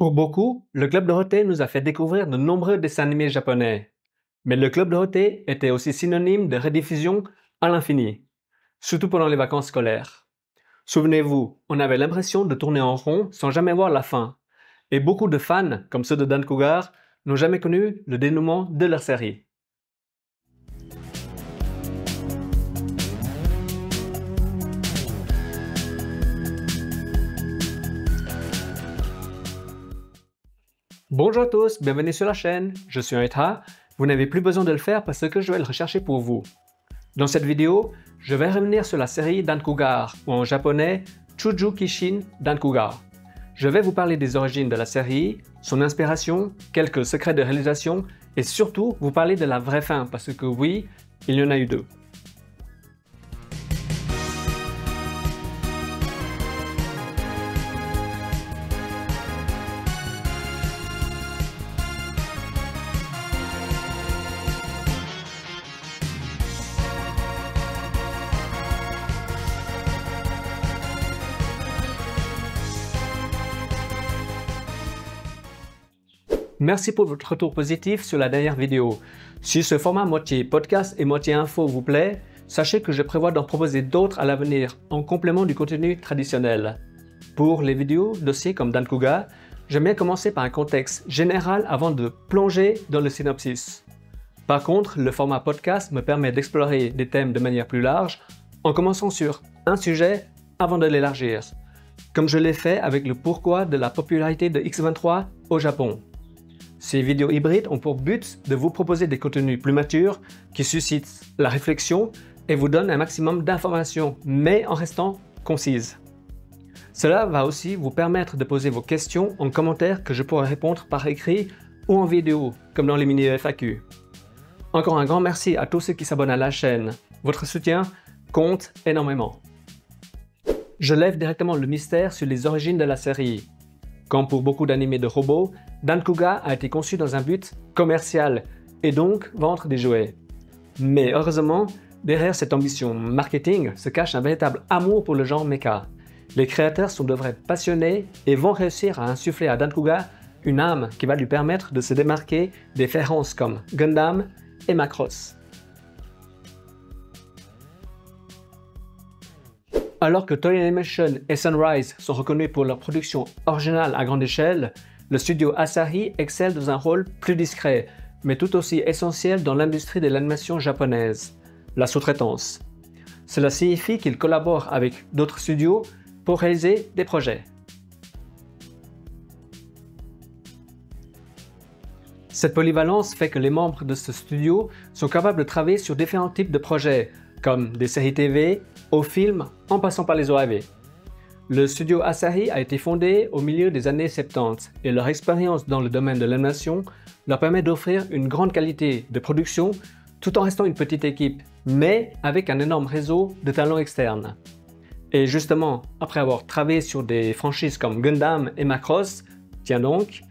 Pour beaucoup, le Club Dorothée nous a fait découvrir de nombreux dessins animés japonais. Mais le Club Dorothée était aussi synonyme de rediffusion à l'infini, surtout pendant les vacances scolaires. Souvenez-vous, on avait l'impression de tourner en rond sans jamais voir la fin. Et beaucoup de fans, comme ceux de Dan Cougar, n'ont jamais connu le dénouement de leur série. Bonjour à tous, bienvenue sur la chaîne, je suis Aetha. Vous n'avez plus besoin de le faire parce que je vais le rechercher pour vous. Dans cette vidéo, je vais revenir sur la série Dan Cougar, ou en japonais, Chuju Kishin Dan Cougar. Je vais vous parler des origines de la série, son inspiration, quelques secrets de réalisation, et surtout vous parler de la vraie fin, parce que oui, il y en a eu deux. Merci pour votre retour positif sur la dernière vidéo. Si ce format moitié podcast et moitié info vous plaît, sachez que je prévois d'en proposer d'autres à l'avenir, en complément du contenu traditionnel. Pour les vidéos dossiers comme Dan Cougar, j'aime bien commencer par un contexte général avant de plonger dans le synopsis. Par contre, le format podcast me permet d'explorer des thèmes de manière plus large, en commençant sur un sujet avant de l'élargir, comme je l'ai fait avec le pourquoi de la popularité de X23 au Japon. Ces vidéos hybrides ont pour but de vous proposer des contenus plus matures qui suscitent la réflexion et vous donnent un maximum d'informations, mais en restant concises. Cela va aussi vous permettre de poser vos questions en commentaire que je pourrai répondre par écrit ou en vidéo, comme dans les mini FAQ. Encore un grand merci à tous ceux qui s'abonnent à la chaîne. Votre soutien compte énormément. Je lève directement le mystère sur les origines de la série. Comme pour beaucoup d'animés de robots, Dan Cougar a été conçu dans un but commercial et donc vendre des jouets. Mais heureusement, derrière cette ambition marketing se cache un véritable amour pour le genre mecha. Les créateurs sont de vrais passionnés et vont réussir à insuffler à Dan Cougar une âme qui va lui permettre de se démarquer des références comme Gundam et Macross. Alors que Toei Animation et Sunrise sont reconnus pour leur production originale à grande échelle, le studio Asahi excelle dans un rôle plus discret, mais tout aussi essentiel dans l'industrie de l'animation japonaise, la sous-traitance. Cela signifie qu'ils collaborent avec d'autres studios pour réaliser des projets. Cette polyvalence fait que les membres de ce studio sont capables de travailler sur différents types de projets, comme des séries TV, aux films, en passant par les OAV. Le studio Asahi a été fondé au milieu des années 70 et leur expérience dans le domaine de l'animation leur permet d'offrir une grande qualité de production tout en restant une petite équipe, mais avec un énorme réseau de talents externes. Et justement, après avoir travaillé sur des franchises comme Gundam et Macross, tiens donc,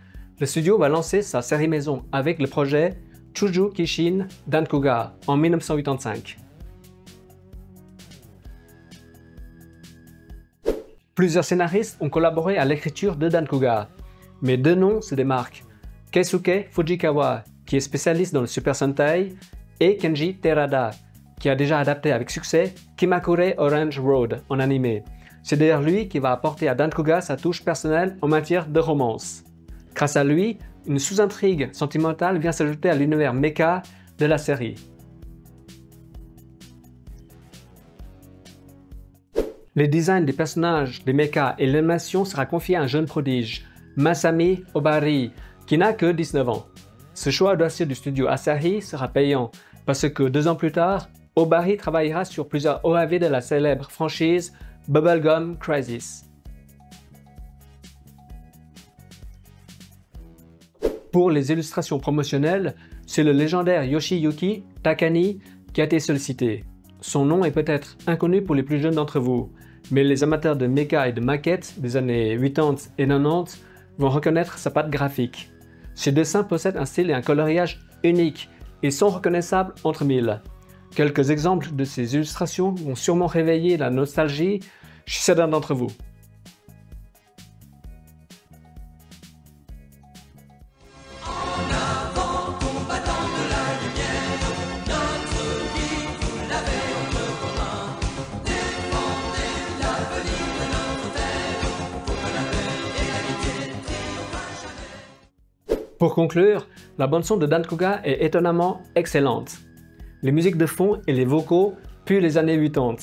le studio va lancer sa série maison avec le projet Chuju Kishin Dan Cougar en 1985. Plusieurs scénaristes ont collaboré à l'écriture de Dan Cougar, mais deux noms se démarquent, Keisuke Fujikawa, qui est spécialiste dans le Super Sentai, et Kenji Terada, qui a déjà adapté avec succès Kimakure Orange Road en animé. C'est d'ailleurs lui qui va apporter à Dan Cougar sa touche personnelle en matière de romance. Grâce à lui, une sous-intrigue sentimentale vient s'ajouter à l'univers mecha de la série. Les designs des personnages, des mechas et l'animation sera confié à un jeune prodige, Masami Obari, qui n'a que 19 ans. Ce choix audacieux du studio Asahi sera payant, parce que 2 ans plus tard, Obari travaillera sur plusieurs OAV de la célèbre franchise Bubblegum Crisis. Pour les illustrations promotionnelles, c'est le légendaire Yoshiyuki Takani qui a été sollicité. Son nom est peut-être inconnu pour les plus jeunes d'entre vous, mais les amateurs de mecha et de maquettes des années 80 et 90 vont reconnaître sa patte graphique. Ses dessins possèdent un style et un coloriage uniques et sont reconnaissables entre mille. Quelques exemples de ces illustrations vont sûrement réveiller la nostalgie chez certains d'entre vous. Pour conclure, la bande-son de Dankuga est étonnamment excellente. Les musiques de fond et les vocaux puent les années 80.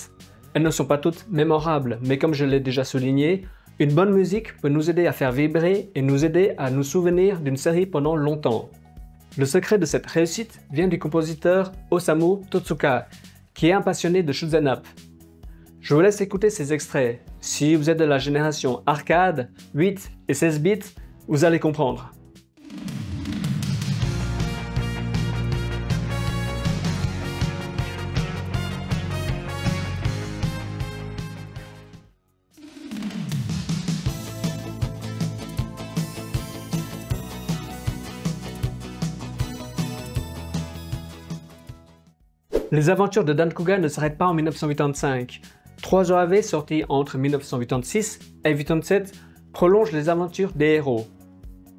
Elles ne sont pas toutes mémorables, mais comme je l'ai déjà souligné, une bonne musique peut nous aider à faire vibrer et nous aider à nous souvenir d'une série pendant longtemps. Le secret de cette réussite vient du compositeur Osamu Tezuka, qui est un passionné de shoot'em up. Je vous laisse écouter ces extraits. Si vous êtes de la génération arcade, 8 et 16 bits, vous allez comprendre. Les aventures de Dankuga ne s'arrêtent pas en 1985. 3 OAV sortis entre 1986 et 1987 prolongent les aventures des héros.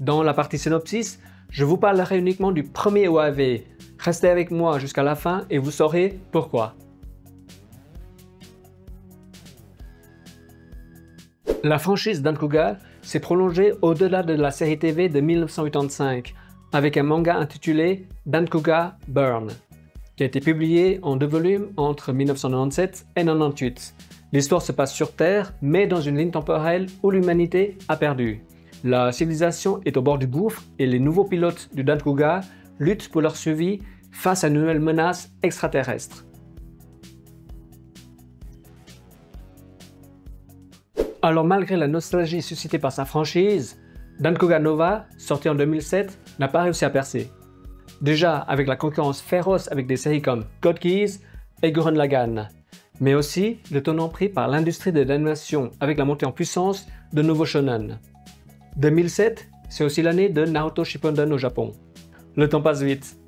Dans la partie synopsis, je vous parlerai uniquement du premier OAV. Restez avec moi jusqu'à la fin et vous saurez pourquoi. La franchise Dankuga s'est prolongée au-delà de la série TV de 1985 avec un manga intitulé Dankuga Burn, qui a été publié en 2 volumes entre 1997 et 1998. L'histoire se passe sur Terre, mais dans une ligne temporelle où l'humanité a perdu. La civilisation est au bord du gouffre et les nouveaux pilotes du Dankuga luttent pour leur survie face à une nouvelle menace extraterrestre. Alors malgré la nostalgie suscitée par sa franchise, Dankuga Nova, sorti en 2007, n'a pas réussi à percer. Déjà avec la concurrence féroce avec des séries comme Code Geass et Gurren Lagann, mais aussi le tournant pris par l'industrie de l'animation avec la montée en puissance de nouveaux shonen. 2007, c'est aussi l'année de Naruto Shippuden au Japon. Le temps passe vite.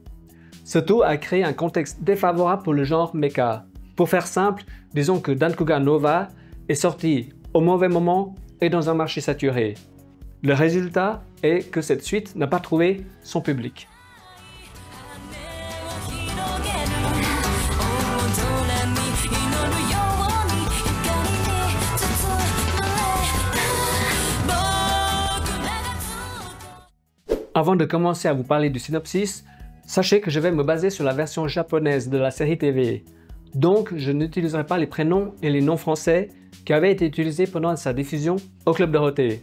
Ce tout a créé un contexte défavorable pour le genre mecha. Pour faire simple, disons que Dankuga Nova est sorti au mauvais moment et dans un marché saturé. Le résultat est que cette suite n'a pas trouvé son public. Avant de commencer à vous parler du synopsis, sachez que je vais me baser sur la version japonaise de la série TV. Donc, je n'utiliserai pas les prénoms et les noms français qui avaient été utilisés pendant sa diffusion au Club Dorothée.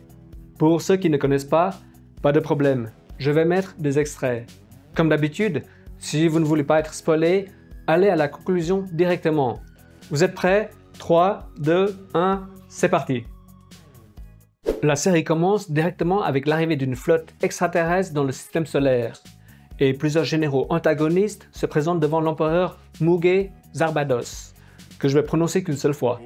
Pour ceux qui ne connaissent pas de problème, je vais mettre des extraits. Comme d'habitude, si vous ne voulez pas être spoilé, allez à la conclusion directement. Vous êtes prêts? 3, 2, 1, c'est parti! La série commence directement avec l'arrivée d'une flotte extraterrestre dans le système solaire, et plusieurs généraux antagonistes se présentent devant l'empereur Muge Zarbados, que je vais prononcer qu'une seule fois.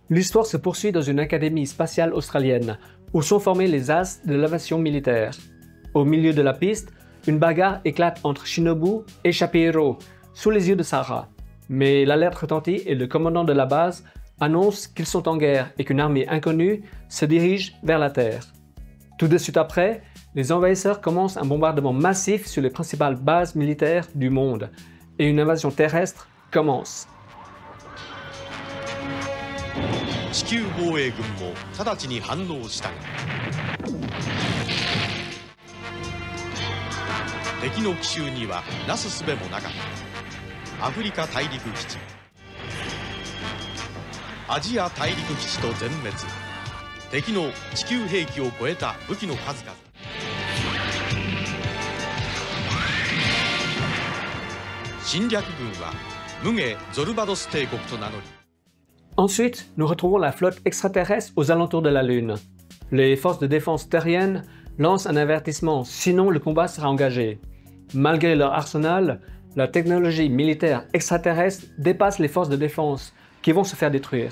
L'histoire se poursuit dans une académie spatiale australienne, où sont formés les as de l'aviation militaire. Au milieu de la piste, une bagarre éclate entre Shinobu et Shapiro, sous les yeux de Sarah. Mais l'alerte retentit et le commandant de la base annonce qu'ils sont en guerre et qu'une armée inconnue se dirige vers la Terre. Tout de suite après, les envahisseurs commencent un bombardement massif sur les principales bases militaires du monde, et une invasion terrestre commence. 地球防衛軍も直ちに反応したが敵の奇襲にはなすすべもなかった。アフリカ大陸基地、アジア大陸基地と全滅。敵の地球兵器を超えた武器の数々。侵略軍はムゲ・ゾルバドス帝国と名乗り。 Ensuite, nous retrouvons la flotte extraterrestre aux alentours de la Lune. Les forces de défense terriennes lancent un avertissement, sinon le combat sera engagé. Malgré leur arsenal, la technologie militaire extraterrestre dépasse les forces de défense, qui vont se faire détruire.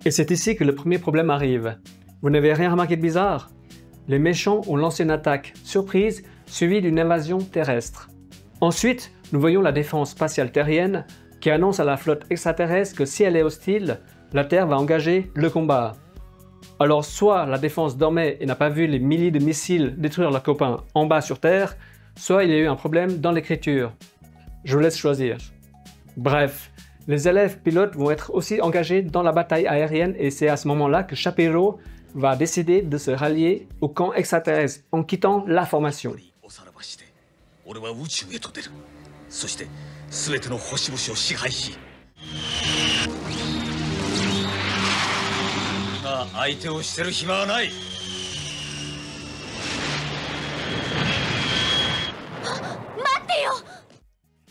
Et c'est ici que le premier problème arrive. Vous n'avez rien remarqué de bizarre? Les méchants ont lancé une attaque surprise suivie d'une invasion terrestre. Ensuite, nous voyons la défense spatiale terrienne qui annonce à la flotte extraterrestre que si elle est hostile, la Terre va engager le combat. Alors soit la défense dormait et n'a pas vu les milliers de missiles détruire leurs copains en bas sur Terre, soit il y a eu un problème dans l'écriture. Je vous laisse choisir. Bref, les élèves pilotes vont être aussi engagés dans la bataille aérienne et c'est à ce moment-là que Shapiro va décider de se rallier au camp extraterrestre en quittant la formation.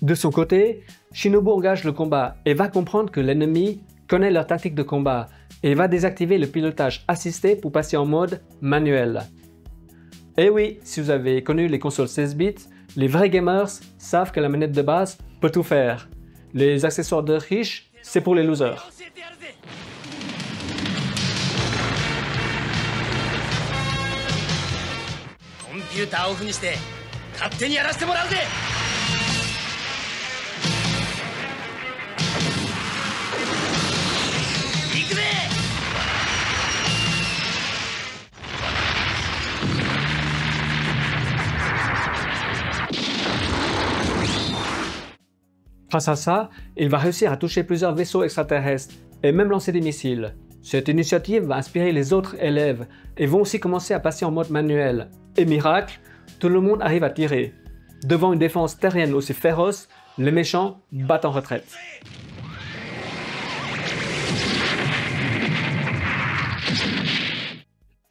De son côté, Shinobu engage le combat et va comprendre que l'ennemi connaît leur tactique de combat et va désactiver le pilotage assisté pour passer en mode manuel. Et oui, si vous avez connu les consoles 16 bits, les vrais gamers savent que la manette de base peut tout faire. Les accessoires de riches, c'est pour les losers. Grâce à ça, il va réussir à toucher plusieurs vaisseaux extraterrestres et même lancer des missiles. Cette initiative va inspirer les autres élèves et vont aussi commencer à passer en mode manuel. Et miracle, tout le monde arrive à tirer. Devant une défense terrienne aussi féroce, les méchants battent en retraite.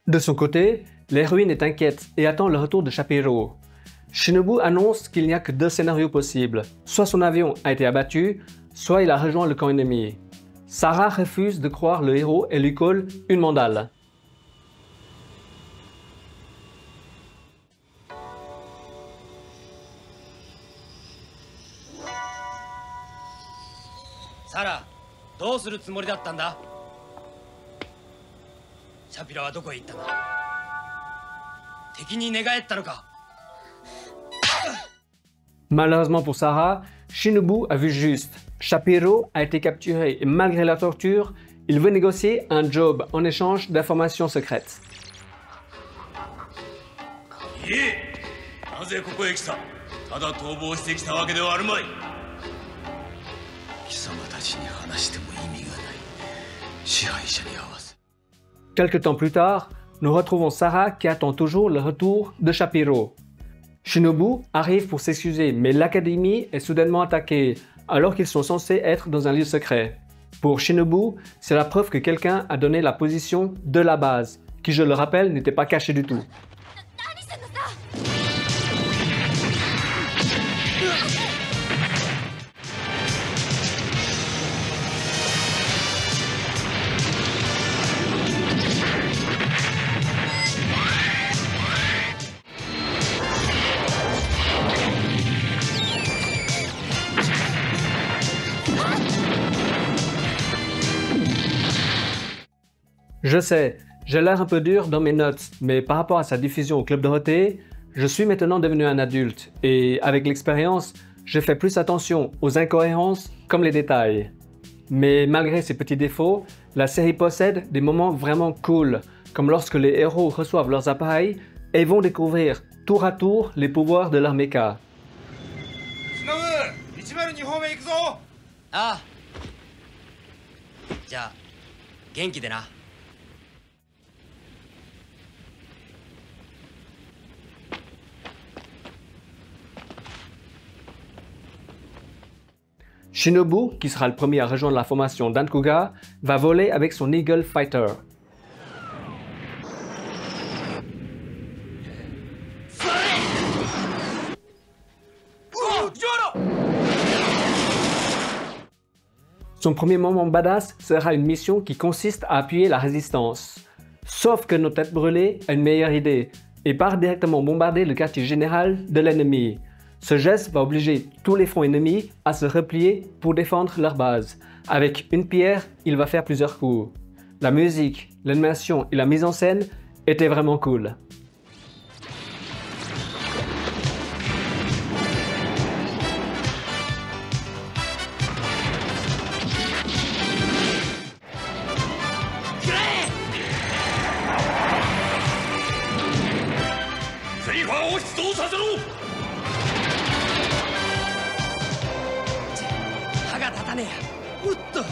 De son côté, l'héroïne est inquiète et attend le retour de Shapiro. Shinobu annonce qu'il n'y a que deux scénarios possibles. Soit son avion a été abattu, soit il a rejoint le camp ennemi. Sarah refuse de croire le héros et lui colle une mandale. Sarah, どうするつもりだったんだ? Shapiro はどこへ行ったんだ? 敵に寝返ったのか? Malheureusement pour Sarah, Shinobu a vu juste. Shapiro a été capturé et malgré la torture, il veut négocier un job en échange d'informations secrètes. Quelque temps plus tard, nous retrouvons Sarah qui attend toujours le retour de Shapiro. Shinobu arrive pour s'excuser, mais l'académie est soudainement attaquée, alors qu'ils sont censés être dans un lieu secret. Pour Shinobu, c'est la preuve que quelqu'un a donné la position de la base, qui je le rappelle n'était pas cachée du tout. Je sais, j'ai l'air un peu dur dans mes notes, mais par rapport à sa diffusion au Club Dorothée, je suis maintenant devenu un adulte et avec l'expérience, je fais plus attention aux incohérences comme les détails. Mais malgré ces petits défauts, la série possède des moments vraiment cool, comme lorsque les héros reçoivent leurs appareils et vont découvrir tour à tour les pouvoirs de leur mecha. Ah. じゃあ、元気でな。Shinobu, qui sera le premier à rejoindre la formation d'Ankuga, va voler avec son Eagle Fighter. Son premier moment badass sera une mission qui consiste à appuyer la résistance. Sauf que notre tête brûlée a une meilleure idée et part directement bombarder le quartier général de l'ennemi. Ce geste va obliger tous les fronts ennemis à se replier pour défendre leur base. Avec une pierre, il va faire plusieurs coups. La musique, l'animation et la mise en scène étaient vraiment cool. たねや。おっと。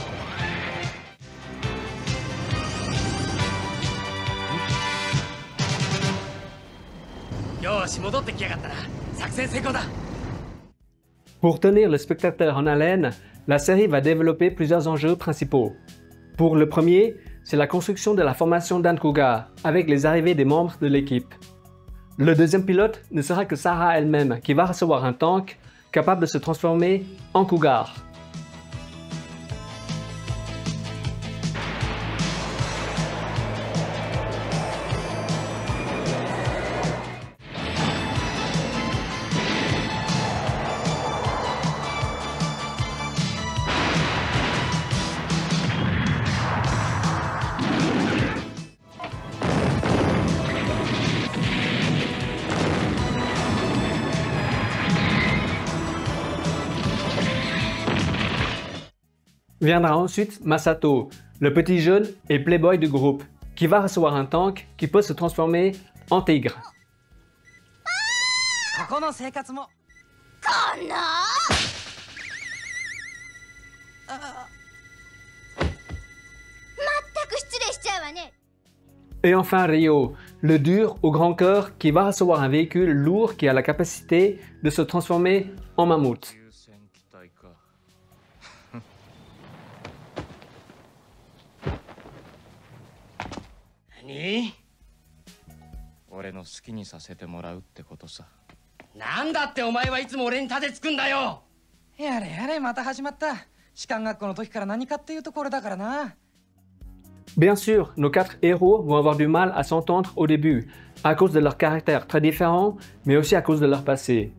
よし、戻ってきやがったな。作戦成功だ。Pour tenir le spectateur en haleine, la série va développer plusieurs enjeux principaux. Pour le premier, c'est la construction de la formation d'Ankuga, avec les arrivées des membres de l'équipe. Le deuxième pilote ne sera que Sarah elle-même, qui va recevoir un tank capable de se transformer en cougar. Viendra ensuite Masato, le petit jeune et playboy du groupe, qui va recevoir un tank qui peut se transformer en tigre. Et enfin Ryo, le dur au grand cœur qui va recevoir un véhicule lourd qui a la capacité de se transformer en mammouth. 何？俺の好きにさせてもらうってことさ。なんだってお前はいつも俺に盾つくんだよ。やれやれ、また始まった。士官学校の時から何かっていうところだからな。Bien sûr, nos 4 héros vont avoir du mal à s'entendre au début, à cause de leurs caractères très différents, mais aussi à cause de leur passé.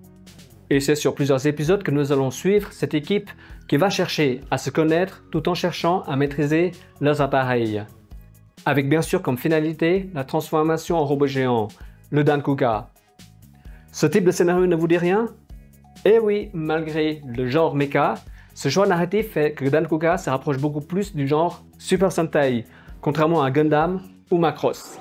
Et c'est sur plusieurs épisodes que nous allons suivre cette équipe qui va chercher à se connaître tout en cherchant à maîtriser leurs appareils. Avec bien sûr comme finalité la transformation en robot géant, le Dankuga. Ce type de scénario ne vous dit rien? Eh oui, malgré le genre mecha, ce choix narratif fait que Dankuga se rapproche beaucoup plus du genre Super Sentai, contrairement à Gundam ou Macross.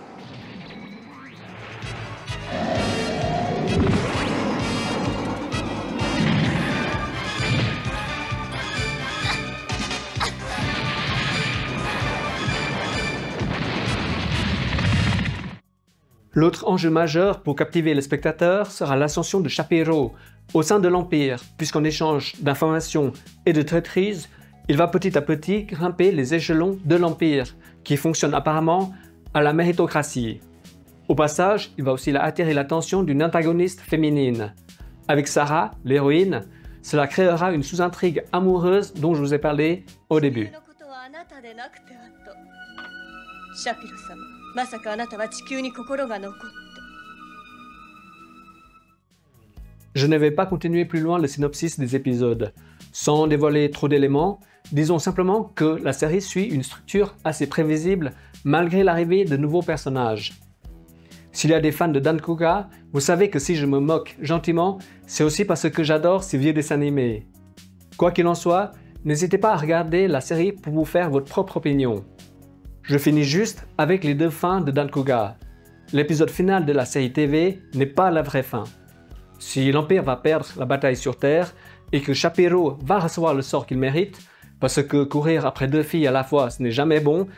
L'autre enjeu majeur pour captiver les spectateurs sera l'ascension de Shapiro au sein de l'Empire, puisqu'en échange d'informations et de traîtrises, il va petit à petit grimper les échelons de l'Empire, qui fonctionne apparemment à la méritocratie. Au passage, il va aussi attirer l'attention d'une antagoniste féminine. Avec Sarah, l'héroïne, cela créera une sous-intrigue amoureuse dont je vous ai parlé au début. Je ne vais pas continuer plus loin le synopsis des épisodes. Sans dévoiler trop d'éléments, disons simplement que la série suit une structure assez prévisible malgré l'arrivée de nouveaux personnages. S'il y a des fans de Dankuga, vous savez que si je me moque gentiment, c'est aussi parce que j'adore ces vieux dessins animés. Quoi qu'il en soit, n'hésitez pas à regarder la série pour vous faire votre propre opinion. Je finis juste avec les deux fins de Dankuga. L'épisode final de la série TV n'est pas la vraie fin. Si l'Empire va perdre la bataille sur Terre et que Shapiro va recevoir le sort qu'il mérite, parce que courir après deux filles à la fois ce n'est jamais bon,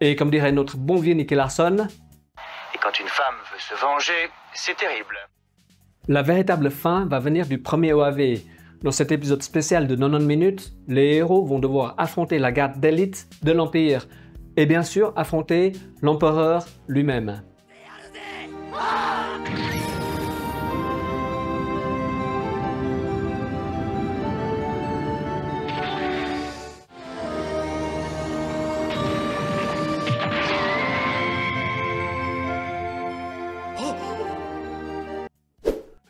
et comme dirait notre bon vieux Nicky Larson, et quand une femme veut se venger, c'est terrible. La véritable fin va venir du premier OAV. Dans cet épisode spécial de 90 minutes, les héros vont devoir affronter la garde d'élite de l'Empire, et bien sûr affronter l'empereur lui-même.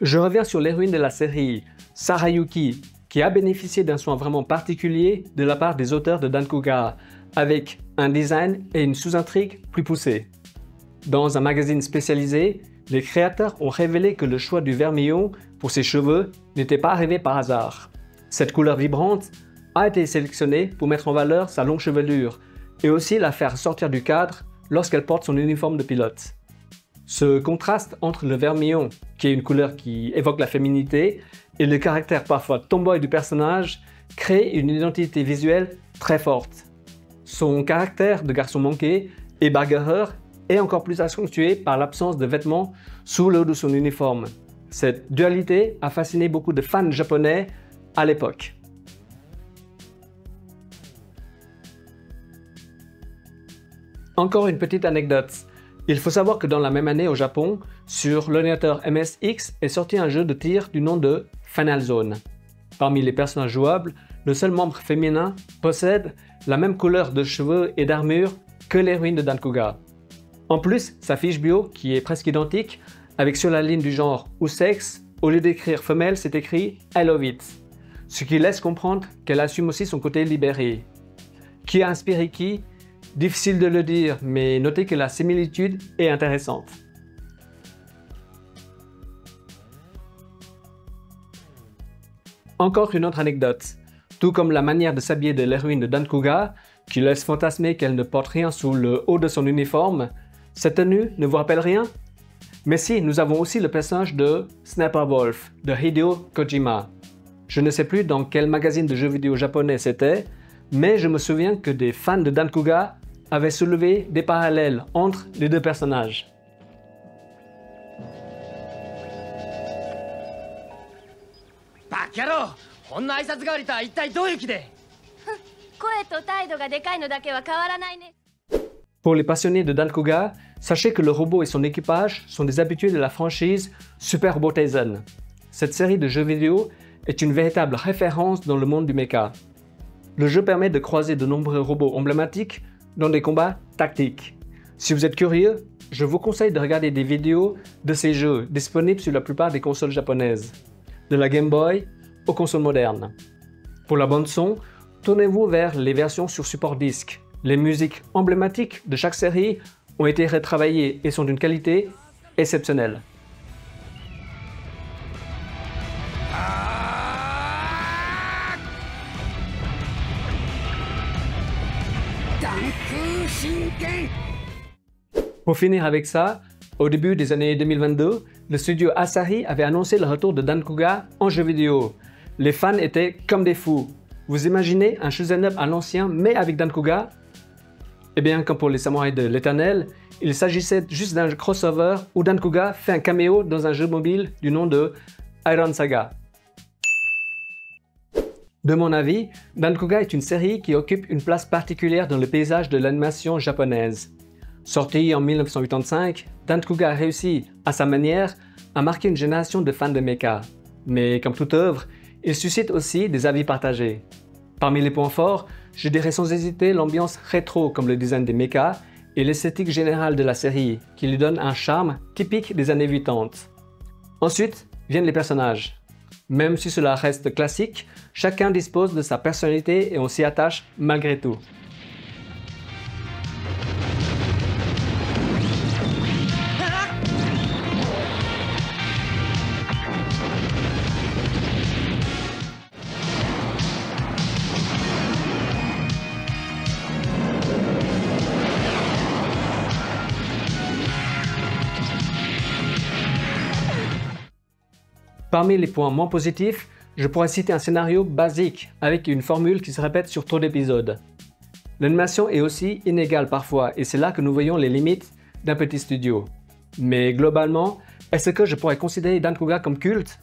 Je reviens sur l'héroïne de la série, Sarayuki, qui a bénéficié d'un soin vraiment particulier de la part des auteurs de Dankuga, avec un design et une sous-intrigue plus poussés. Dans un magazine spécialisé, les créateurs ont révélé que le choix du vermillon pour ses cheveux n'était pas arrivé par hasard. Cette couleur vibrante a été sélectionnée pour mettre en valeur sa longue chevelure et aussi la faire sortir du cadre lorsqu'elle porte son uniforme de pilote. Ce contraste entre le vermillon, qui est une couleur qui évoque la féminité, et le caractère parfois tomboy du personnage, crée une identité visuelle très forte. Son caractère de garçon manqué et bagarreur est encore plus accentué par l'absence de vêtements sous le haut de son uniforme. Cette dualité a fasciné beaucoup de fans japonais à l'époque. Encore une petite anecdote. Il faut savoir que dans la même année au Japon, sur l'ordinateur MSX est sorti un jeu de tir du nom de Final Zone. Parmi les personnages jouables, le seul membre féminin possède la même couleur de cheveux et d'armure que l'héroïne de Dankuga. En plus, sa fiche bio, qui est presque identique, avec sur la ligne du genre ou sexe, au lieu d'écrire femelle, c'est écrit I love it. Ce qui laisse comprendre qu'elle assume aussi son côté libéré. Qui a inspiré qui? Difficile de le dire, mais notez que la similitude est intéressante. Encore une autre anecdote. Tout comme la manière de s'habiller de l'héroïne de Dankuga, qui laisse fantasmer qu'elle ne porte rien sous le haut de son uniforme, cette tenue ne vous rappelle rien? Mais si, nous avons aussi le personnage de Sniper Wolf, de Hideo Kojima. Je ne sais plus dans quel magazine de jeux vidéo japonais c'était, mais je me souviens que des fans de Dankuga avaient soulevé des parallèles entre les deux personnages. Pour les passionnés de Dankuga, sachez que le robot et son équipage sont des habitués de la franchise Super Robot Taisen. Cette série de jeux vidéo est une véritable référence dans le monde du mecha. Le jeu permet de croiser de nombreux robots emblématiques dans des combats tactiques. Si vous êtes curieux, je vous conseille de regarder des vidéos de ces jeux disponibles sur la plupart des consoles japonaises, de la Game Boy aux consoles modernes. Pour la bande son, tournez-vous vers les versions sur support disque. Les musiques emblématiques de chaque série ont été retravaillées et sont d'une qualité exceptionnelle. Pour finir avec ça, au début des années 2022, le studio Asahi avait annoncé le retour de Dankuga en jeu vidéo. Les fans étaient comme des fous. Vous imaginez un shoot'em up à l'ancien mais avec Dankuga? Eh bien, comme pour les samouraïs de l'Éternel, il s'agissait juste d'un crossover où Dankuga fait un caméo dans un jeu mobile du nom de Iron Saga. De mon avis, Dankuga est une série qui occupe une place particulière dans le paysage de l'animation japonaise. Sorti en 1985, Dankuga a réussi, à sa manière, à marquer une génération de fans de mecha. Mais comme toute œuvre, il suscite aussi des avis partagés. Parmi les points forts, je dirais sans hésiter l'ambiance rétro comme le design des mechas et l'esthétique générale de la série, qui lui donne un charme typique des années 80. Ensuite viennent les personnages. Même si cela reste classique, chacun dispose de sa personnalité et on s'y attache malgré tout. Parmi les points moins positifs, je pourrais citer un scénario basique avec une formule qui se répète sur trop d'épisodes. L'animation est aussi inégale parfois et c'est là que nous voyons les limites d'un petit studio. Mais globalement, est-ce que je pourrais considérer Dankuga comme culte?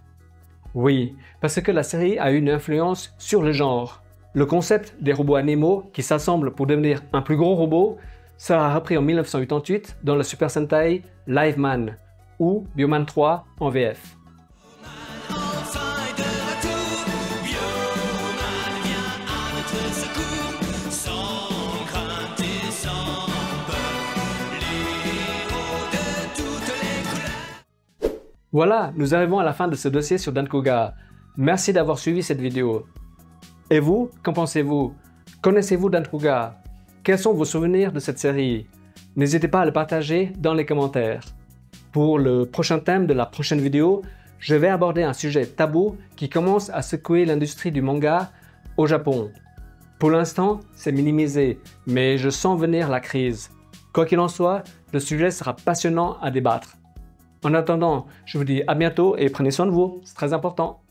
Oui, parce que la série a eu une influence sur le genre. Le concept des robots animaux qui s'assemblent pour devenir un plus gros robot sera repris en 1988 dans le Super Sentai Live Man ou Bioman 3 en VF. Voilà, nous arrivons à la fin de ce dossier sur Dankuga. Merci d'avoir suivi cette vidéo. Et vous, qu'en pensez-vous? Connaissez-vous Dankuga? Quels sont vos souvenirs de cette série? N'hésitez pas à le partager dans les commentaires. Pour le prochain thème de la prochaine vidéo, je vais aborder un sujet tabou qui commence à secouer l'industrie du manga au Japon. Pour l'instant, c'est minimisé, mais je sens venir la crise. Quoi qu'il en soit, le sujet sera passionnant à débattre. En attendant, je vous dis à bientôt et prenez soin de vous, c'est très important.